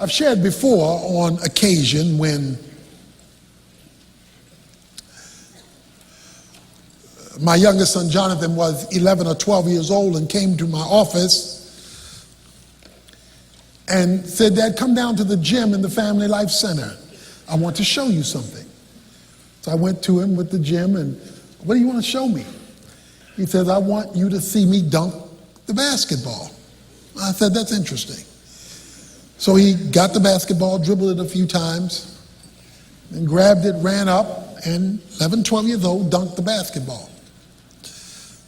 I've shared before on occasion when my youngest son Jonathan was 11 or 12 years old and came to my office and said, "Dad, come down to the gym in the Family Life Center. I want to show you something." So I went to him with the gym and, "What do you want to show me?" He says, "I want you to see me dunk the basketball." I said, "That's interesting." So he got the basketball, dribbled it a few times, and grabbed it, ran up, and 11, 12 years old, dunked the basketball.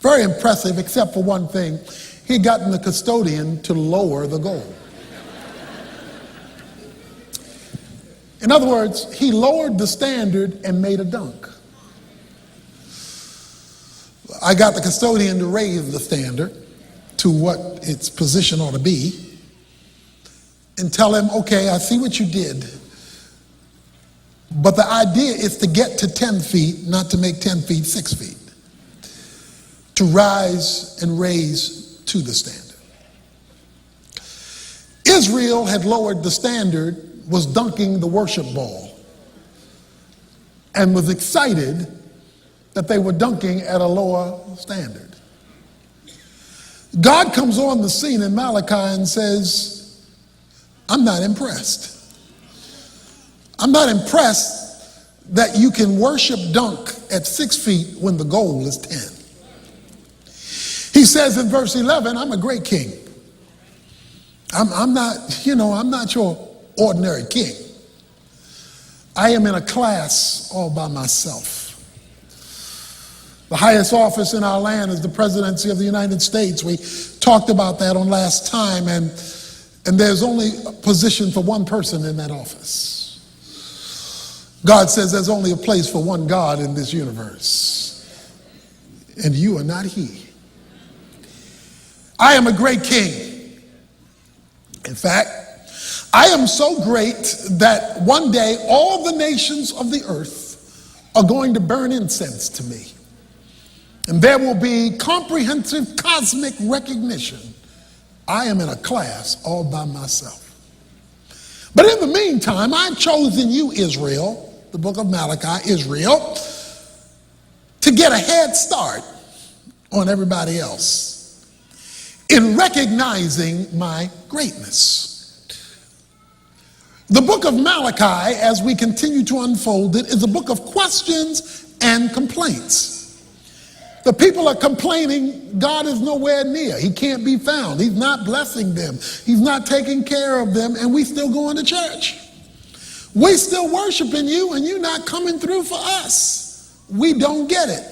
Very impressive, except for one thing. He had gotten the custodian to lower the goal. In other words, he lowered the standard and made a dunk. I got the custodian to raise the standard to what its position ought to be and tell him, "Okay, I see what you did, but the idea is to get to 10 feet, not to make 10 feet 6 feet. To rise and raise to the standard." Israel had lowered the standard, was dunking the worship ball, and was excited that they were dunking at a lower standard. God comes on the scene in Malachi and says, "I'm not impressed. I'm not impressed that you can worship dunk at 6 feet when the goal is 10. He says in verse 11, "I'm a great king. I'm not your ordinary king. I am in a class all by myself. The highest office in our land is the presidency of the United States. We talked about that on last time, and there's only a position for one person in that office. God says there's only a place for one God in this universe, and you are not he. I am a great king. In fact, I am so great that one day all the nations of the earth are going to burn incense to me. And there will be comprehensive cosmic recognition. I am in a class all by myself. But in the meantime, I've chosen you, Israel," the book of Malachi, Israel, "to get a head start on everybody else in recognizing my greatness." The book of Malachi, as we continue to unfold it, is a book of questions and complaints. The people are complaining God is nowhere near. He can't be found. He's not blessing them. He's not taking care of them, and we still going to church. We still worshiping you, and you're not coming through for us. We don't get it.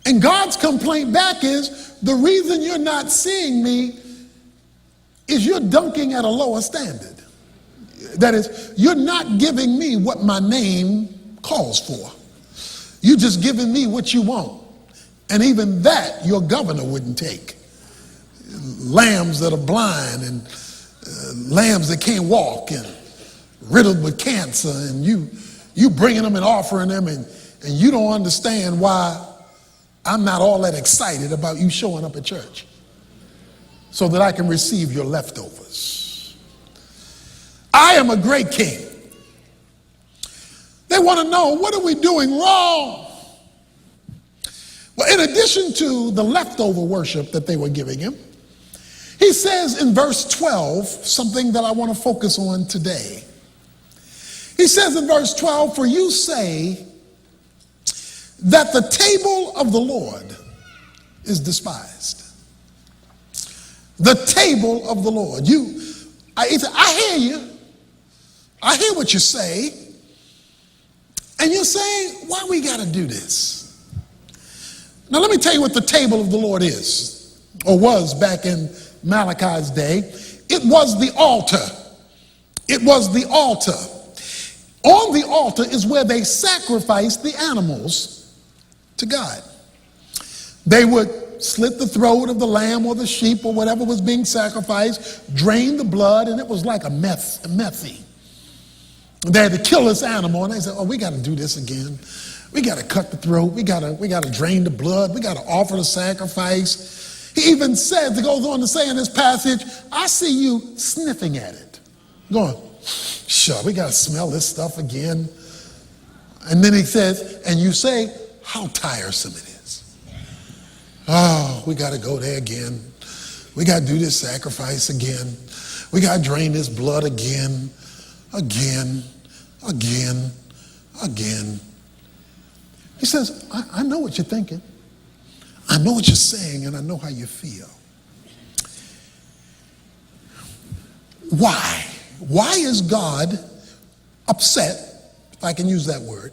And God's complaint back is, the reason you're not seeing me is you're dunking at a lower standard. That is, you're not giving me what my name calls for. You're just giving me what you want. And even that your governor wouldn't take. Lambs that are blind and lambs that can't walk and riddled with cancer, and you bringing them and offering them, and you don't understand why I'm not all that excited about you showing up at church so that I can receive your leftovers. I am a great king. They want to know, what are we doing wrong? Well, in addition to the leftover worship that they were giving him, he says in verse 12, something that I want to focus on today. He says in verse 12, "For you say that the table of the Lord is despised." The table of the Lord. I hear you. I hear what you say. And you're saying, why we got to do this? Now let me tell you what the table of the Lord is, or was back in Malachi's day. It was the altar. It was the altar. On the altar is where they sacrificed the animals to God. They would slit the throat of the lamb or the sheep or whatever was being sacrificed, drain the blood, and it was like a messy. They had to kill this animal, and they said, "Oh, we got to do this again. We got to cut the throat. We got to drain the blood. We got to offer the sacrifice." He even says, it goes on to say in this passage, "I see you sniffing at it." Going, sure, we got to smell this stuff again. And then he says, and you say, how tiresome it is. Oh, we got to go there again. We got to do this sacrifice again. We got to drain this blood again. Again. He says, I know what you're thinking. I know what you're saying, and I know how you feel. Why? Why is God upset, if I can use that word,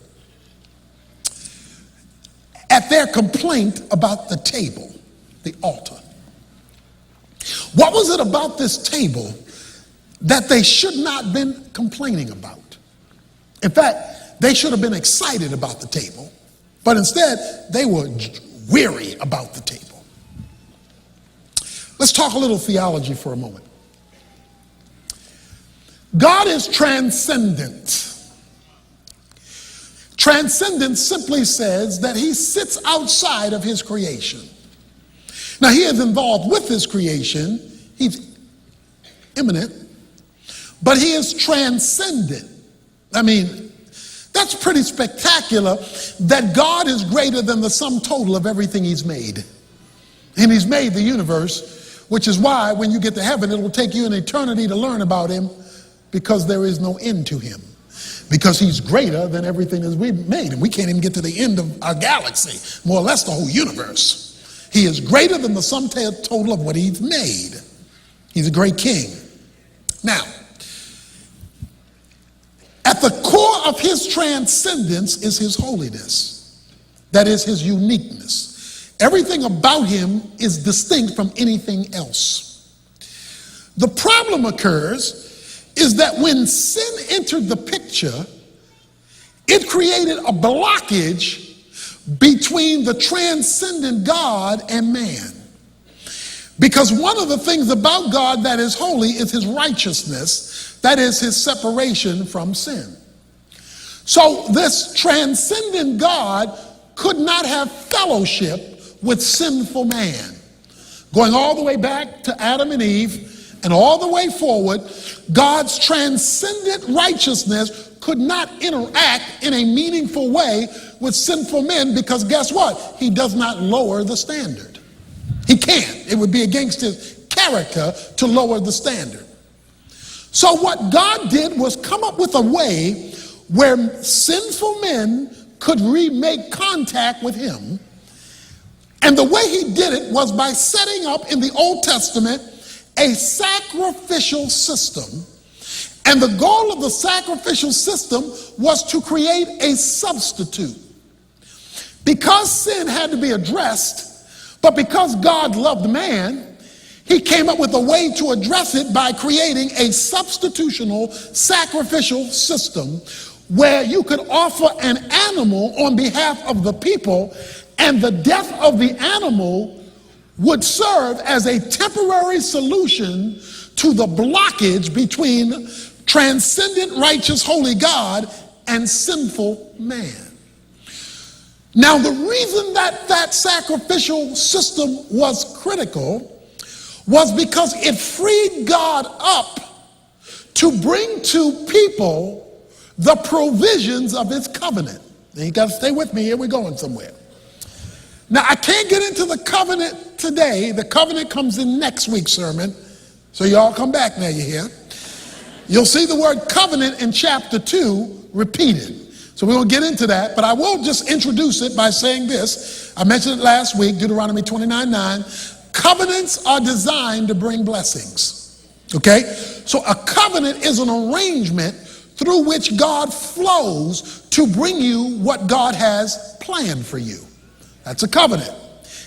at their complaint about the table, the altar? What was it about this table that they should not have been complaining about? In fact, they should have been excited about the table, but instead they were weary about the table. Let's talk a little theology for a moment. God is transcendent. Transcendence simply says that he sits outside of his creation. Now, he is involved with his creation. He's immanent, but he is transcendent. I mean, that's pretty spectacular that God is greater than the sum total of everything he's made. And he's made the universe, which is why when you get to heaven, it will take you an eternity to learn about him, because there is no end to him. Because he's greater than everything that we've made. And we can't even get to the end of our galaxy, more or less the whole universe. He is greater than the sum total of what he's made. He's a great king. Now, at the core of his transcendence is his holiness. That is his uniqueness. Everything about him is distinct from anything else. The problem occurs is that when sin entered the picture, it created a blockage between the transcendent God and man. Because one of the things about God that is holy is his righteousness, that is his separation from sin. So this transcendent God could not have fellowship with sinful man. Going all the way back to Adam and Eve, and all the way forward, God's transcendent righteousness could not interact in a meaningful way with sinful men, because guess what? He does not lower the standard. He can't. It would be against his character to lower the standard. So what God did was come up with a way where sinful men could remake contact with him. And the way he did it was by setting up in the Old Testament a sacrificial system. And the goal of the sacrificial system was to create a substitute. Because sin had to be addressed, but because God loved man, he came up with a way to address it by creating a substitutional sacrificial system where you could offer an animal on behalf of the people, and the death of the animal would serve as a temporary solution to the blockage between transcendent, righteous, holy God and sinful man. Now, the reason that that sacrificial system was critical was because it freed God up to bring to people the provisions of his covenant. Now, you got to stay with me here. We're going somewhere. Now, I can't get into the covenant today. The covenant comes in next week's sermon. So y'all come back now, you hear? You'll see the word covenant in chapter 2 repeated. So we won't get into that, but I will just introduce it by saying this. I mentioned it last week, Deuteronomy 29:9. Covenants are designed to bring blessings. Okay? So a covenant is an arrangement through which God flows to bring you what God has planned for you. That's a covenant.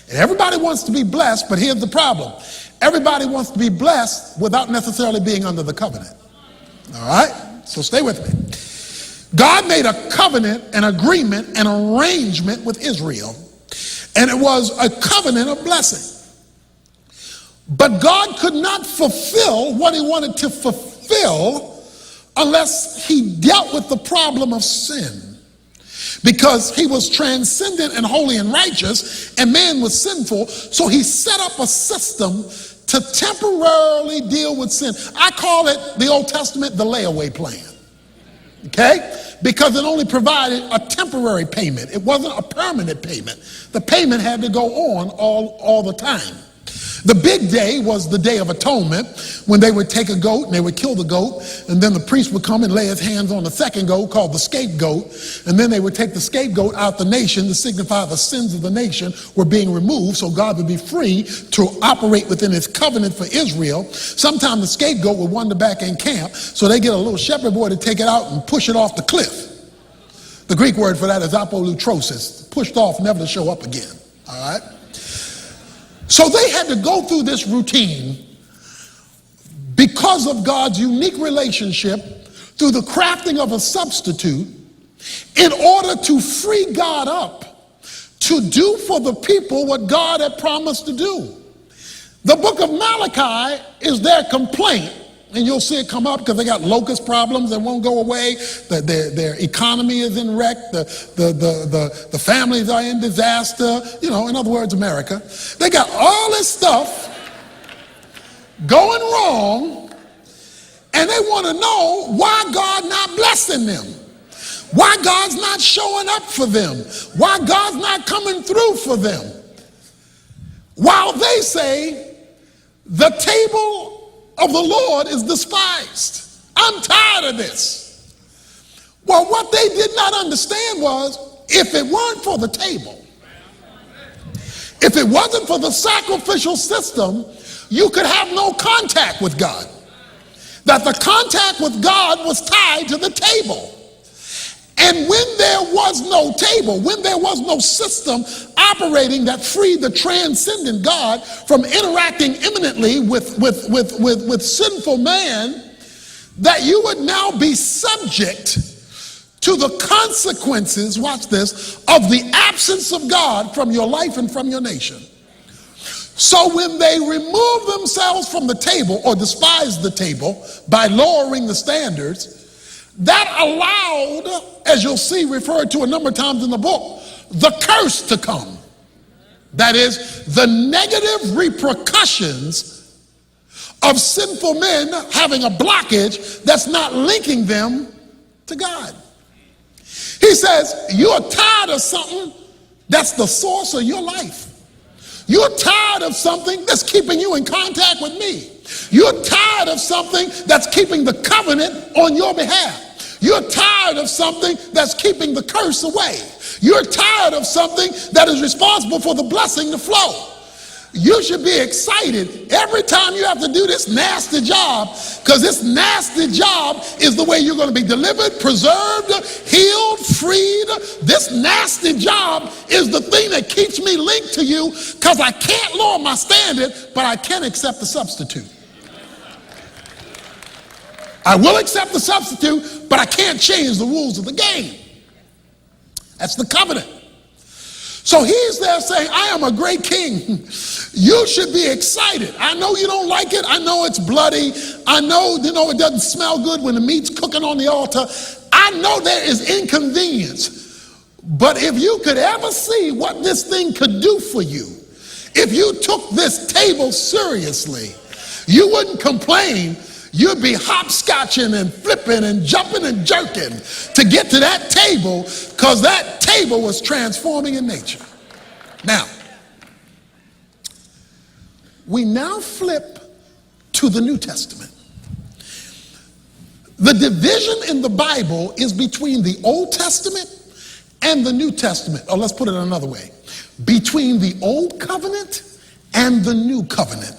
And everybody wants to be blessed, but here's the problem. Everybody wants to be blessed without necessarily being under the covenant. All right? So stay with me. God made a covenant, an agreement, an arrangement with Israel, and it was a covenant of blessing. But God could not fulfill what he wanted to fulfill unless he dealt with the problem of sin. Because he was transcendent and holy and righteous, and man was sinful, so he set up a system to temporarily deal with sin. I call it, the Old Testament, the layaway plan. Okay? Because it only provided a temporary payment. It wasn't a permanent payment. The payment had to go on all the time. The big day was the Day of Atonement, when they would take a goat and they would kill the goat, and then the priest would come and lay his hands on the second goat, called the scapegoat, and then they would take the scapegoat out the nation to signify the sins of the nation were being removed, so God would be free to operate within his covenant for Israel. Sometimes the scapegoat would wander back in camp, so they get a little shepherd boy to take it out and push it off the cliff. The Greek word for that is apolutrosis, pushed off, never to show up again. All right? So they had to go through this routine because of God's unique relationship through the crafting of a substitute in order to free God up to do for the people what God had promised to do. The book of Malachi is their complaint, and you'll see it come up because they got locust problems that won't go away. Their economy is in wreck. The families are in disaster. You know, in other words, America. They got all this stuff going wrong, and they want to know why God not blessing them, why God's not showing up for them, why God's not coming through for them. While they say the table of the Lord is despised. I'm tired of this. Well, what they did not understand was, if it weren't for the table, if it wasn't for the sacrificial system, you could have no contact with God. That the contact with God was tied to the table. And when there was no table, when there was no system operating that freed the transcendent God from interacting imminently with sinful man, that you would now be subject to the consequences, watch this, of the absence of God from your life and from your nation. So when they removed themselves from the table or despised the table by lowering the standards, that allowed, as you'll see referred to a number of times in the book, the curse to come. That is, the negative repercussions of sinful men having a blockage that's not linking them to God. He says, you're tired of something that's the source of your life. You're tired of something that's keeping you in contact with me. You're tired of something that's keeping the covenant on your behalf. You're tired of something that's keeping the curse away. You're tired of something that is responsible for the blessing to flow. You should be excited every time you have to do this nasty job, because this nasty job is the way you're going to be delivered, preserved, healed, freed. This nasty job is the thing that keeps me linked to you, because I can't lower my standard, but I can accept the substitute. I will accept the substitute, but I can't change the rules of the game. That's the covenant. So he's there saying, I am a great king. You should be excited. I know you don't like it. I know it's bloody. I know, it doesn't smell good when the meat's cooking on the altar. I know there is inconvenience. But if you could ever see what this thing could do for you, if you took this table seriously, you wouldn't complain. You'd be hopscotching and flipping and jumping and jerking to get to that table, because that table was transforming in nature. Now, we now flip to the New Testament. The division in the Bible is between the Old Testament and the New Testament. Or let's put it another way. Between the Old Covenant and the New Covenant.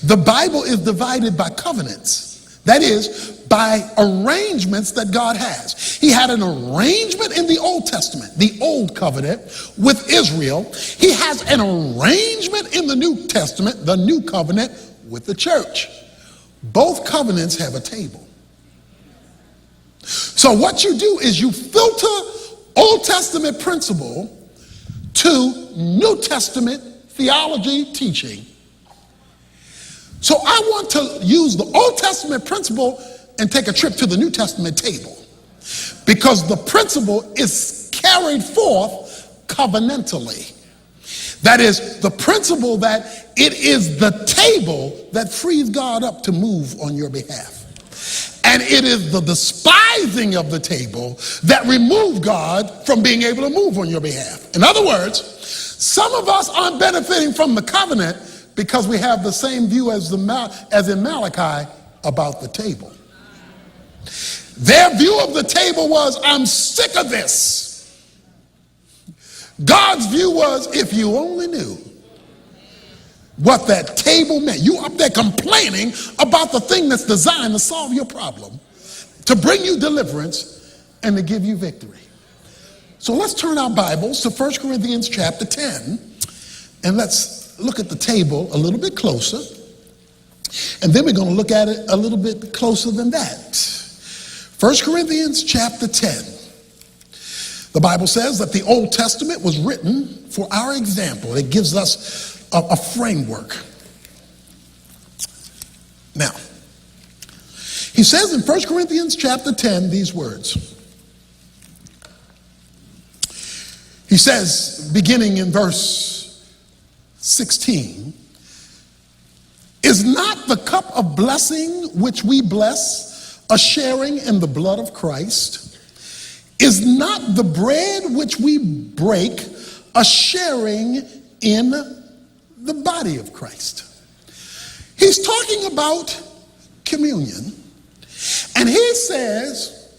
The Bible is divided by covenants. That is, by arrangements that God has. He had an arrangement in the Old Testament, the Old Covenant, with Israel. He has an arrangement in the New Testament, the New Covenant, with the church. Both covenants have a table. So what you do is you filter Old Testament principle to New Testament theology teaching. So I want to use the Old Testament principle and take a trip to the New Testament table, because the principle is carried forth covenantally. That is the principle that it is the table that frees God up to move on your behalf. And it is the despising of the table that removes God from being able to move on your behalf. In other words, some of us aren't benefiting from the covenant because we have the same view as in Malachi about the table. Their view of the table was, I'm sick of this. God's view was, if you only knew what that table meant. You up there complaining about the thing that's designed to solve your problem, to bring you deliverance, and to give you victory. So let's turn our Bibles to 1 Corinthians chapter 10, and let's look at the table a little bit closer. And then we're going to look at it a little bit closer than that. 1 Corinthians chapter 10. The Bible says that the Old Testament was written for our example. It gives us a framework. Now, he says in 1 Corinthians chapter 10 these words. He says, beginning in verse 16, is not the cup of blessing which we bless a sharing in the blood of Christ? Is not the bread which we break a sharing in the body of Christ? He's talking about communion, and he says,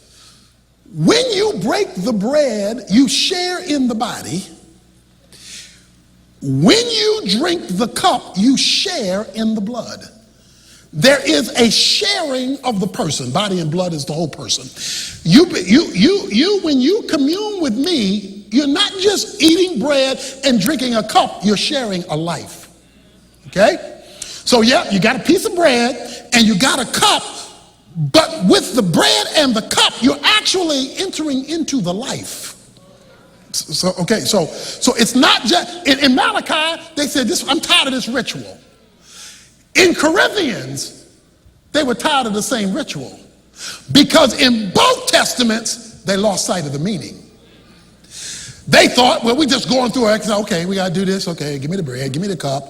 when you break the bread, you share in the body. When you drink the cup, you share in the blood. There is a sharing of the person. Body and blood is the whole person. When you commune with me, you're not just eating bread and drinking a cup, you're sharing a life. Okay? So yeah, you got a piece of bread and you got a cup, but with the bread and the cup, you're actually entering into the life. So it's not just, in Malachi, they said, I'm tired of this ritual. In Corinthians, they were tired of the same ritual, because in both testaments, they lost sight of the meaning. They thought, well, we're just going through it. Okay, we got to do this. Okay, give me the bread, give me the cup.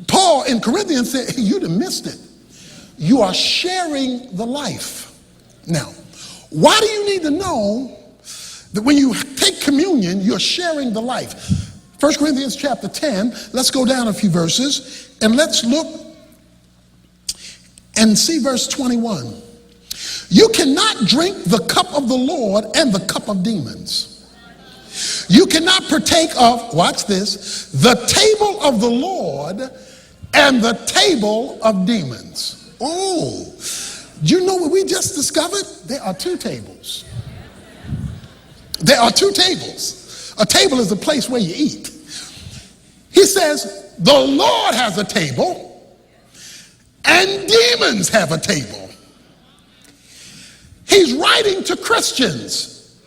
Paul in Corinthians said, you'd have missed it. You are sharing the life. Now, why do you need to know that when you take communion, you're sharing the life? 1 Corinthians chapter 10, let's go down a few verses and let's look and see verse 21. You cannot drink the cup of the Lord and the cup of demons. You cannot partake of, watch this, the table of the Lord and the table of demons. Oh, do you know what we just discovered? There are two tables. There are two tables. A table is a place where you eat. He says, the Lord has a table and demons have a table. He's writing to Christians.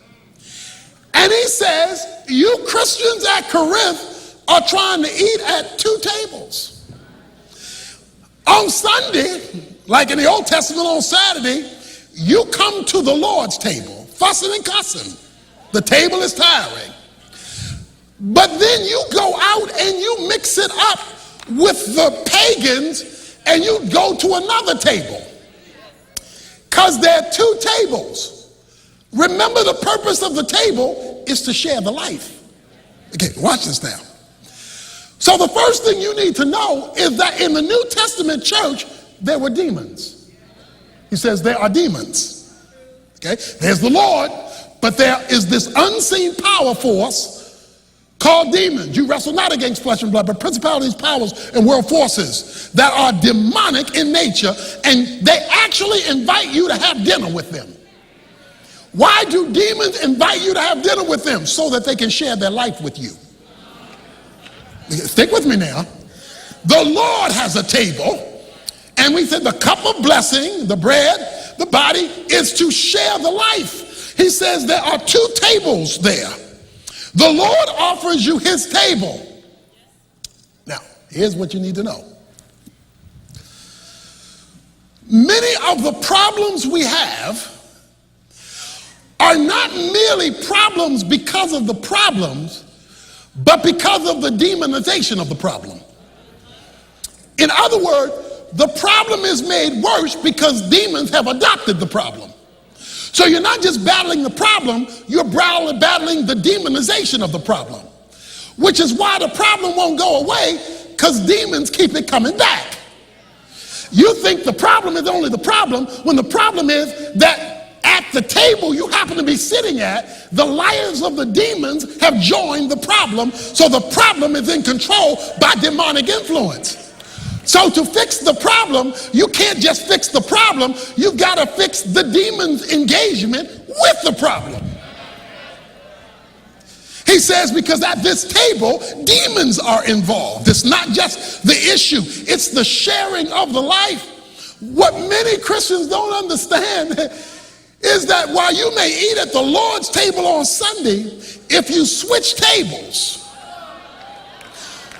And he says, you Christians at Corinth are trying to eat at two tables. On Sunday, like in the Old Testament on Saturday, you come to the Lord's table, fussing and cussing. The table is tiring. But then you go out and you mix it up with the pagans and you go to another table. Because there are two tables. Remember, the purpose of the table is to share the life. Okay, watch this now. So the first thing you need to know is that in the New Testament church, there were demons. He says there are demons. Okay, there's the Lord, but there is this unseen power force called demons. You wrestle not against flesh and blood, but principalities, powers, and world forces that are demonic in nature, and they actually invite you to have dinner with them. Why do demons invite you to have dinner with them? So that they can share their life with you. Stick with me now. The Lord has a table, and we said the cup of blessing, the bread, the body, is to share the life. He says there are two tables there. The Lord offers you his table. Now, here's what you need to know. Many of the problems we have are not merely problems because of the problems, but because of the demonization of the problem. In other words, the problem is made worse because demons have adopted the problem. So you're not just battling the problem, you're battling the demonization of the problem, which is why the problem won't go away, because demons keep it coming back. You think the problem is only the problem when the problem is that at the table you happen to be sitting at, the liars of the demons have joined the problem, so the problem is in control by demonic influence. So to fix the problem, you can't just fix the problem, you've got to fix the demon's engagement with the problem. He says because at this table, demons are involved. It's not just the issue, it's the sharing of the life. What many Christians don't understand is that while you may eat at the Lord's table on Sunday, if you switch tables,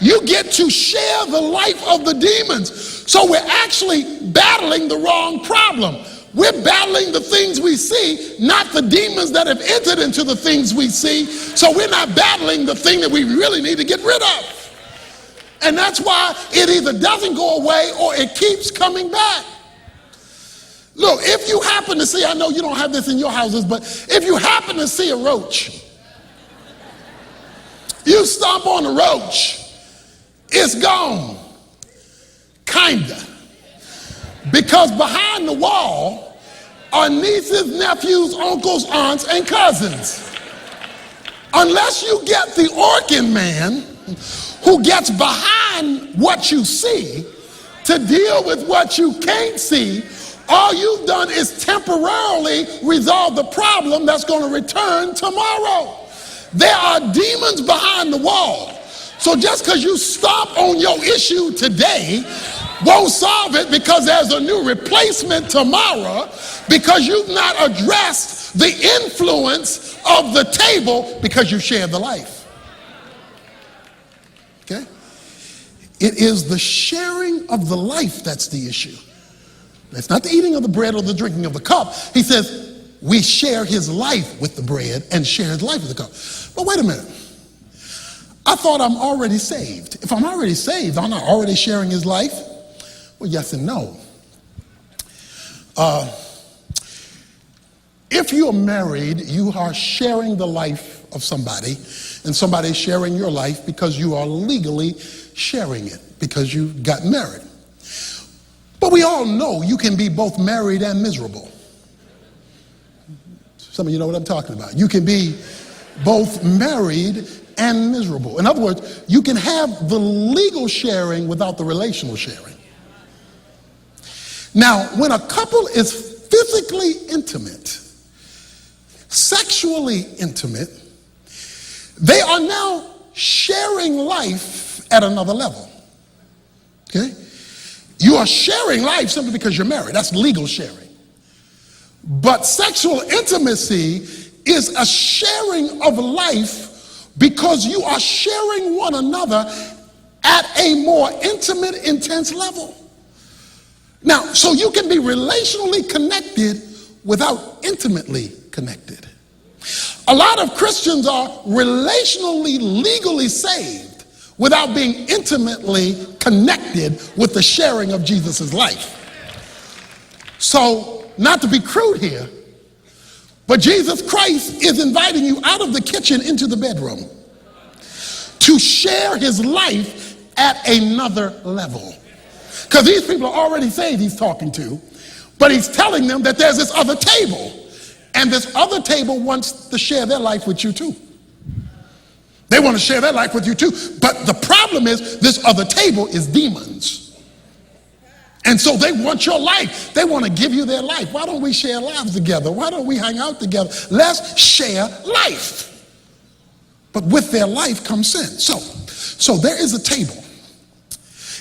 you get to share the life of the demons. So we're actually battling the wrong problem. We're battling the things we see, not the demons that have entered into the things we see. So we're not battling the thing that we really need to get rid of. And that's why it either doesn't go away or it keeps coming back. Look, if you happen to see, I know you don't have this in your houses, but if you happen to see a roach, you stomp on the roach, it's gone, kinda. Because behind the wall are nieces, nephews, uncles, aunts, and cousins. Unless you get the organ man who gets behind what you see to deal with what you can't see, all you've done is temporarily resolve the problem that's going to return tomorrow. There are demons behind the wall. So just because you stomp on your issue today won't solve it, because there's a new replacement tomorrow, because you've not addressed the influence of the table because you shared the life. Okay? It is the sharing of the life that's the issue. It's not the eating of the bread or the drinking of the cup. He says we share his life with the bread and share his life with the cup. But wait a minute. I thought I'm already saved. If I'm already saved, I'm not already sharing his life? Well, yes and no. If you're married, you are sharing the life of somebody, and somebody's sharing your life because you are legally sharing it, because you got married. But we all know you can be both married and miserable. Some of you know what I'm talking about. You can be both married and miserable. In other words, you can have the legal sharing without the relational sharing. Now, when a couple is physically intimate, sexually intimate, they are now sharing life at another level. Okay? You are sharing life simply because you're married. That's legal sharing. But sexual intimacy is a sharing of life because you are sharing one another at a more intimate, intense level. Now, so you can be relationally connected without intimately connected. A lot of Christians are relationally, legally saved without being intimately connected with the sharing of Jesus' life. So, not to be crude here, but Jesus Christ is inviting you out of the kitchen into the bedroom to share his life at another level. Because these people are already saved, he's talking to, but he's telling them that there's this other table, and this other table wants to share their life with you too. They want to share their life with you too, but the problem is this other table is demons. And so they want your life. They want to give you their life. Why don't we share lives together? Why don't we hang out together? Let's share life. But with their life comes sin. So there is a table,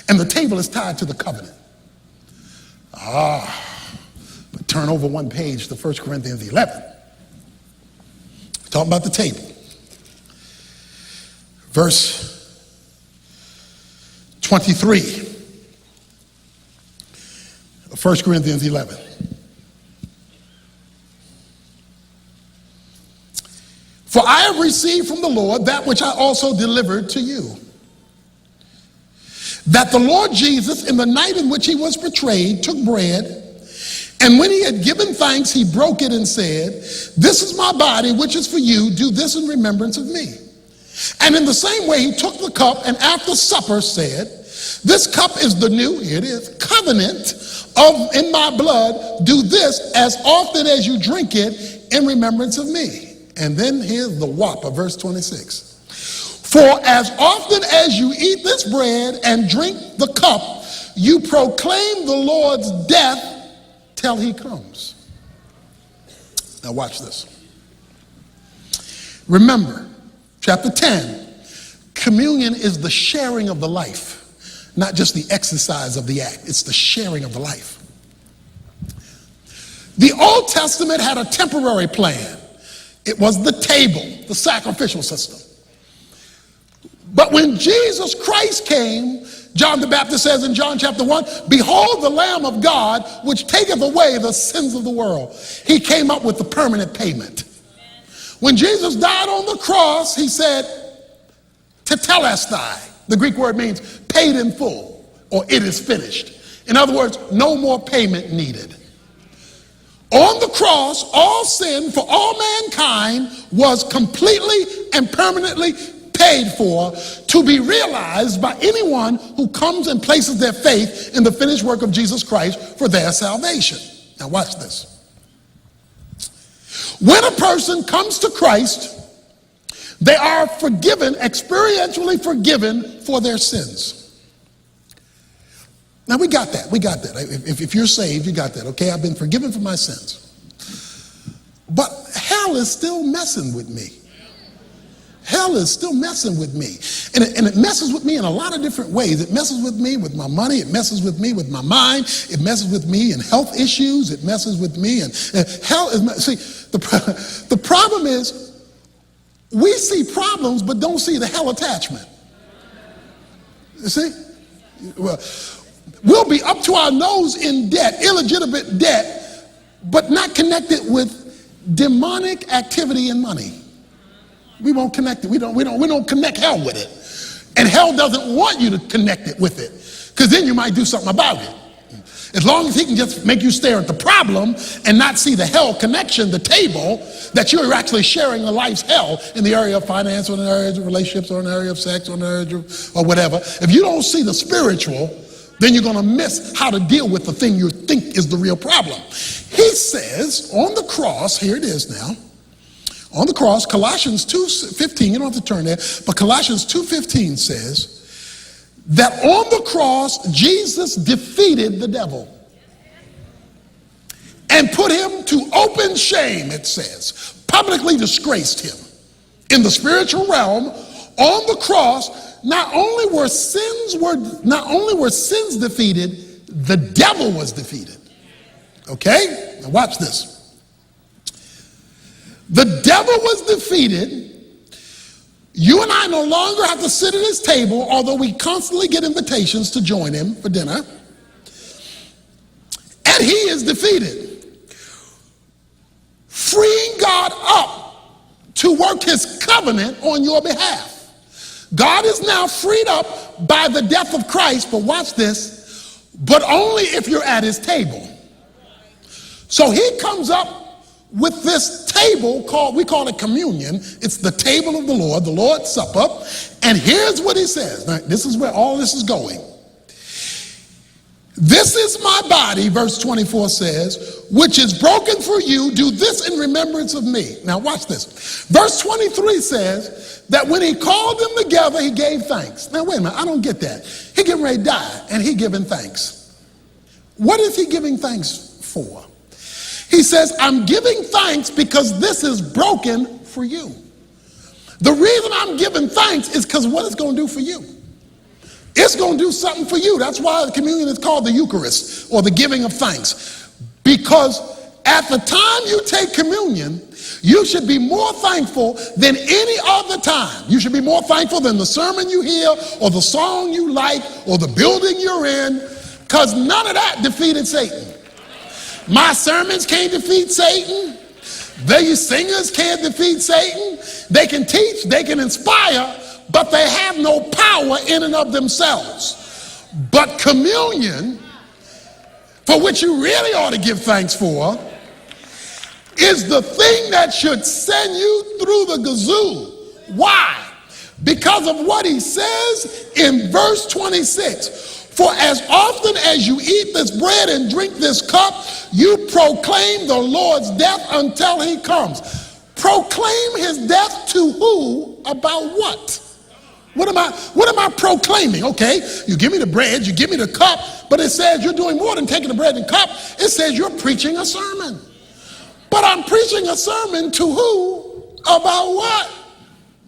and the table is tied to the covenant. But turn over one page to 1 Corinthians 11. Talking about the table. Verse 23. 1 Corinthians 11. For I have received from the Lord that which I also delivered to you. That the Lord Jesus, in the night in which he was betrayed, took bread, and when he had given thanks, he broke it and said, "This is my body, which is for you. Do this in remembrance of me." And in the same way, he took the cup, and after supper said, "This cup is the new," here it is, "covenant in my blood. Do this as often as you drink it in remembrance of me." And then here's the whopper, verse 26. "For as often as you eat this bread and drink the cup, you proclaim the Lord's death till he comes." Now watch this. Remember, chapter 10, communion is the sharing of the life, not just the exercise of the act. It's the sharing of the life. The Old Testament had a temporary plan. It was the table, the sacrificial system. But when Jesus Christ came, John the Baptist says in John chapter 1, "Behold the Lamb of God, which taketh away the sins of the world." He came up with the permanent payment. When Jesus died on the cross, he said, "Tetelestai." The Greek word means paid in full, or it is finished. In other words, no more payment needed. On the cross, all sin for all mankind was completely and permanently paid for, to be realized by anyone who comes and places their faith in the finished work of Jesus Christ for their salvation. Now watch this. When a person comes to Christ, they are forgiven, experientially forgiven for their sins. Now we got that. If you're saved, you got that. Okay, I've been forgiven for my sins. But hell is still messing with me. Hell is still messing with me. And it messes with me in a lot of different ways. It messes with me with my money. It messes with me with my mind. It messes with me in health issues. It messes with me. And hell is, see, the problem is we see problems but don't see the hell attachment. You see? Well, we'll be up to our nose in debt, illegitimate debt, but not connected with demonic activity and money. We won't connect it. We don't connect hell with it. And hell doesn't want you to connect it with it, because then you might do something about it. As long as he can just make you stare at the problem and not see the hell connection, the table, that you're actually sharing a life's hell in the area of finance, or in the area of relationships, or in the area of sex, or in the area of, or whatever. If you don't see the spiritual, then you're going to miss how to deal with the thing you think is the real problem. He says on the cross, here it is now, on the cross, Colossians 2:15, you don't have to turn there, but Colossians 2:15 says that on the cross, Jesus defeated the devil and put him to open shame, it says, publicly disgraced him. In the spiritual realm, on the cross, not only were sins defeated, the devil was defeated. Okay? Now watch this. The devil was defeated. You and I no longer have to sit at his table, although we constantly get invitations to join him for dinner. And he is defeated. Freeing God up to work his covenant on your behalf. God is now freed up by the death of Christ, but watch this, but only if you're at his table. So he comes up with this table we call it communion. It's the table of the Lord's Supper. And here's what he says. Now, this is where all this is going. "This is my body," verse 24 says, "which is broken for you. Do this in remembrance of me." Now watch this. Verse 23 says that when he called them together, he gave thanks. Now wait a minute, I don't get that. He getting ready to die and he giving thanks. What is he giving thanks for? He says, "I'm giving thanks because this is broken for you." The reason I'm giving thanks is because what it's going to do for you. It's going to do something for you. That's why the communion is called the Eucharist, or the giving of thanks. Because at the time you take communion, you should be more thankful than any other time. You should be more thankful than the sermon you hear, or the song you like, or the building you're in, because none of that defeated Satan. My sermons can't defeat Satan. These singers can't defeat Satan. They can teach, they can inspire, but they have no power in and of themselves. But communion, for which you really ought to give thanks for, is the thing that should send you through the gazoo. Why? Because of what he says in verse 26. For as often as you eat this bread and drink this cup, you proclaim the Lord's death until he comes. Proclaim his death to who? About what? What am I proclaiming? Okay, you give me the bread, you give me the cup, but it says you're doing more than taking the bread and cup. It says you're preaching a sermon. But I'm preaching a sermon to who? About what?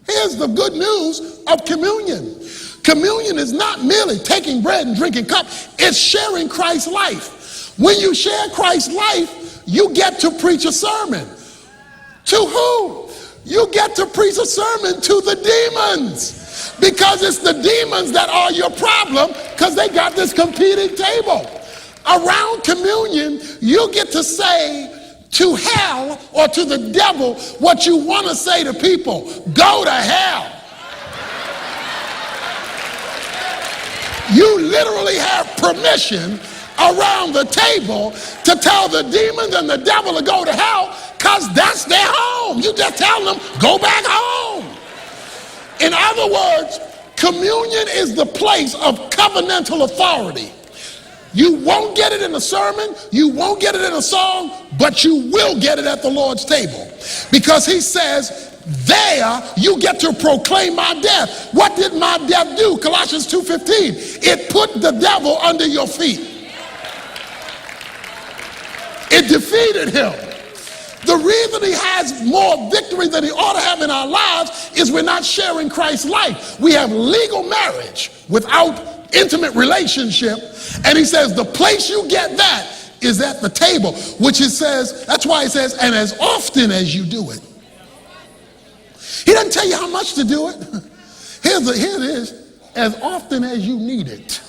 Here's the good news of communion. Communion is not merely taking bread and drinking cup. It's sharing Christ's life. When you share Christ's life, you get to preach a sermon. To who? You get to preach a sermon to the demons. Because it's the demons that are your problem, because they got this competing table. Around communion, you get to say to hell or to the devil what you want to say to people. Go to hell. You literally have permission around the table to tell the demons and the devil to go to hell, because that's their home. You just tell them, go back home. In other words, communion is the place of covenantal authority. You won't get it in a sermon, you won't get it in a song, but you will get it at the Lord's table. Because he says, there you get to proclaim my death. What did my death do? Colossians 2:15. It put the devil under your feet. It defeated him. The reason he has more victory than he ought to have in our lives is we're not sharing Christ's life. We have legal marriage without intimate relationship. And he says the place you get that is at the table, which it says, that's why it says, and as often as you do it. He doesn't tell you how much to do it. Here it is, as often as you need it.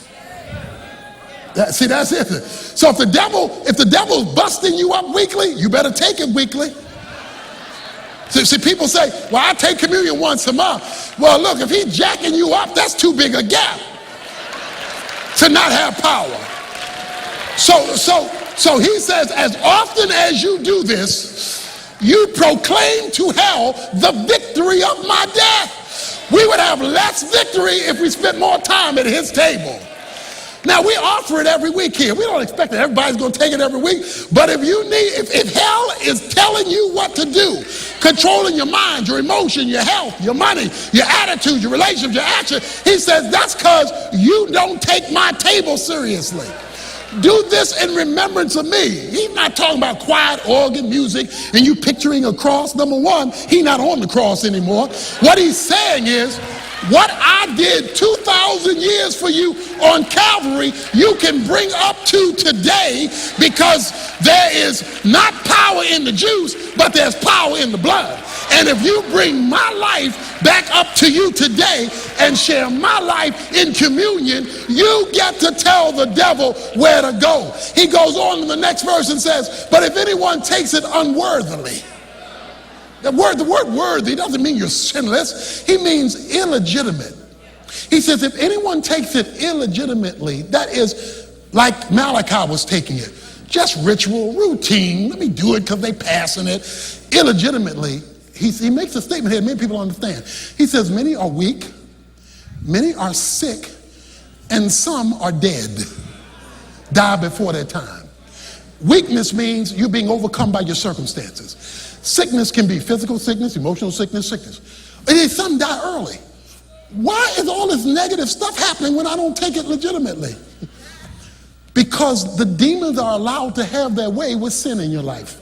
See, that's it. So if the devil's busting you up weekly, you better take it weekly. See, people say, well, I take communion once a month. Well, look, if he's jacking you up, that's too big a gap to not have power. So he says, as often as you do this, you proclaim to hell the victory of my death. We would have less victory if we spent more time at his table. Now, we offer it every week here. We don't expect that everybody's going to take it every week. But if hell is telling you what to do, controlling your mind, your emotion, your health, your money, your attitude, your relationship, your action, he says that's because you don't take my table seriously. Do this in remembrance of me. He's not talking about quiet organ music and you picturing a cross. Number one, he's not on the cross anymore. What he's saying is, what I did 2,000 years for you on Calvary, you can bring up to today, because there is not power in the juice, but there's power in the blood. And if you bring my life back up to you today and share my life in communion, you get to tell the devil where to go. He goes on in the next verse and says, but if anyone takes it unworthily. The word worthy doesn't mean you're sinless. He means illegitimate. He says if anyone takes it illegitimately, that is like Malachi was taking it. Just ritual, routine. Let me do it because they passing it. Illegitimately, he makes a statement here many people understand. He says many are weak, many are sick, and some are dead. Die before their time. Weakness means you're being overcome by your circumstances. Sickness can be physical sickness, emotional sickness. And then some die early. Why is all this negative stuff happening when I don't take it legitimately? Because the demons are allowed to have their way with sin in your life.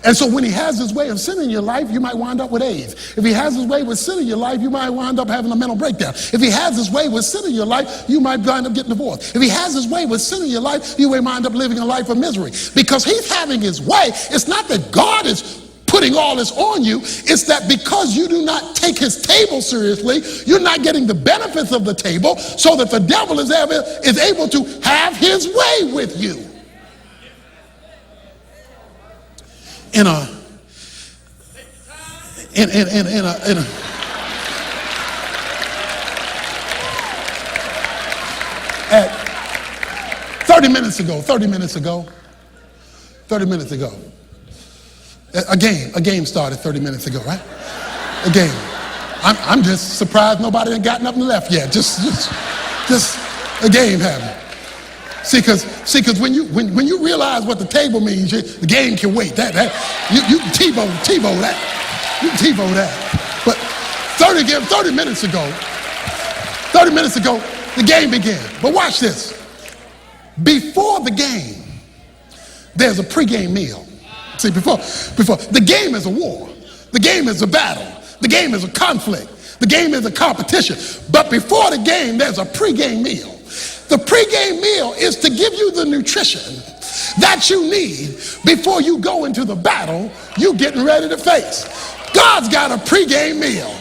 And so when he has his way of sin in your life, you might wind up with AIDS. If he has his way with sin in your life, you might wind up having a mental breakdown. If he has his way with sin in your life, you might wind up getting divorced. If he has his way with sin in your life, you may wind up living a life of misery. Because he's having his way. It's not that God is putting all this on you. It's that because you do not take his table seriously, you're not getting the benefits of the table, so that the devil is able to have his way with you. in a at 30 minutes ago, a game started 30 minutes ago, right? A game. I'm just surprised nobody ain't got nothing left yet. Just a game happened. See, because when you realize what the table means, the game can wait. You can TiVo that. You can TiVo that. But 30 minutes ago, the game began. But watch this. Before the game, there's a pregame meal. See, before the game is a war. The game is a battle. The game is a conflict. The game is a competition. But before the game, there's a pregame meal. The pregame meal is to give you the nutrition that you need before you go into the battle you're getting ready to face. God's got a pregame meal.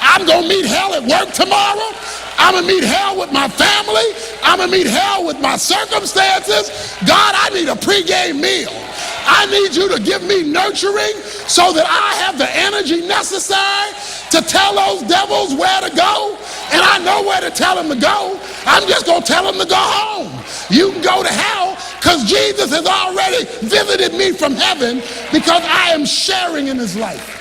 I'm going to meet hell at work tomorrow. I'm going to meet hell with my family. I'm going to meet hell with my circumstances. God, I need a pregame meal. I need you to give me nurturing so that I have the energy necessary to tell those devils where to go. And I know where to tell them to go. I'm just going to tell them to go home. You can go to hell because Jesus has already visited me from heaven because I am sharing in his life.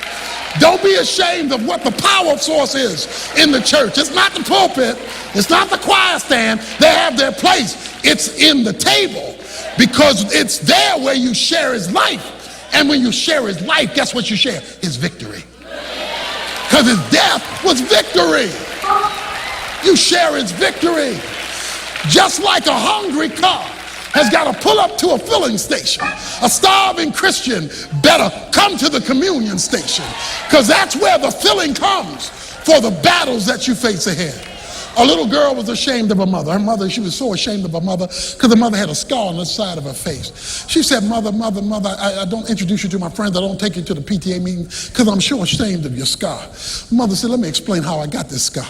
Don't be ashamed of what the power source is in the church. It's not the pulpit. It's not the choir stand. They have their place. It's in the table because it's there where you share his life. And when you share his life, guess what you share? His victory. Because his death was victory. You share his victory. Just like a hungry car has got to pull up to a filling station, a starving Christian better come to the communion station because that's where the filling comes for the battles that you face ahead. A little girl was ashamed of her mother. Her mother, she was so ashamed of her mother because her mother had a scar on the side of her face. She said, mother, I don't introduce you to my friends. I don't take you to the PTA meeting because I'm sure ashamed of your scar. Mother said, let me explain how I got this scar.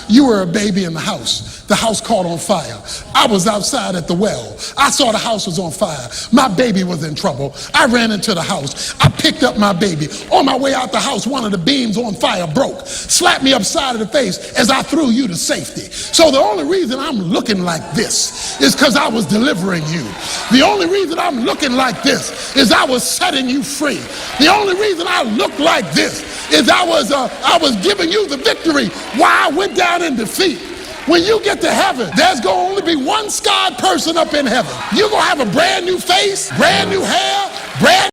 You were a baby in the house. The house caught on fire. I was outside at the well. I saw the house was on fire. My baby was in trouble. I ran into the house. I picked up my baby. On my way out the house, one of the beams on fire broke. Slapped me upside of the face as I threw you to safety. So the only reason I'm looking like this is because I was delivering you. The only reason I'm looking like this is I was setting you free. The only reason I look like this is I was giving you the victory while I went down in defeat. When you get to heaven, there's going to only be one scarred person up in heaven. You're going to have a brand new face, brand new hair, brand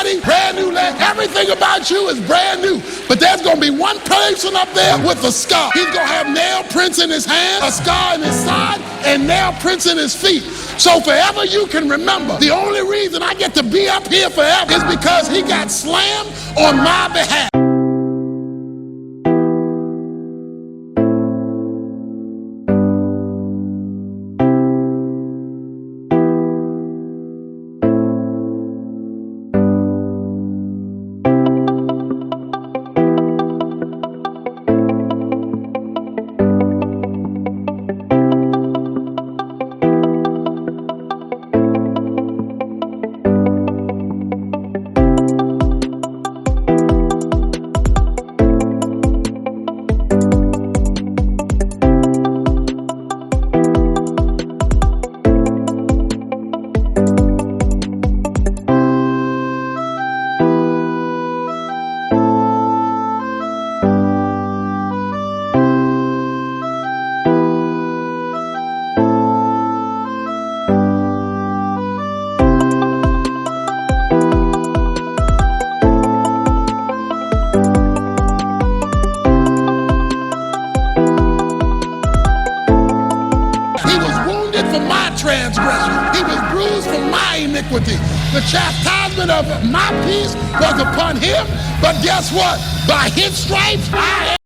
body, brand new leg. Everything about you is brand new. But there's going to be one person up there with a scar. He's going to have nail prints in his hand, a scar in his side, and nail prints in his feet. So forever you can remember, the only reason I get to be up here forever is because he got slammed on my behalf. for my transgression. He was bruised for my iniquity. The chastisement of my peace was upon him. But guess what? By his stripes, I am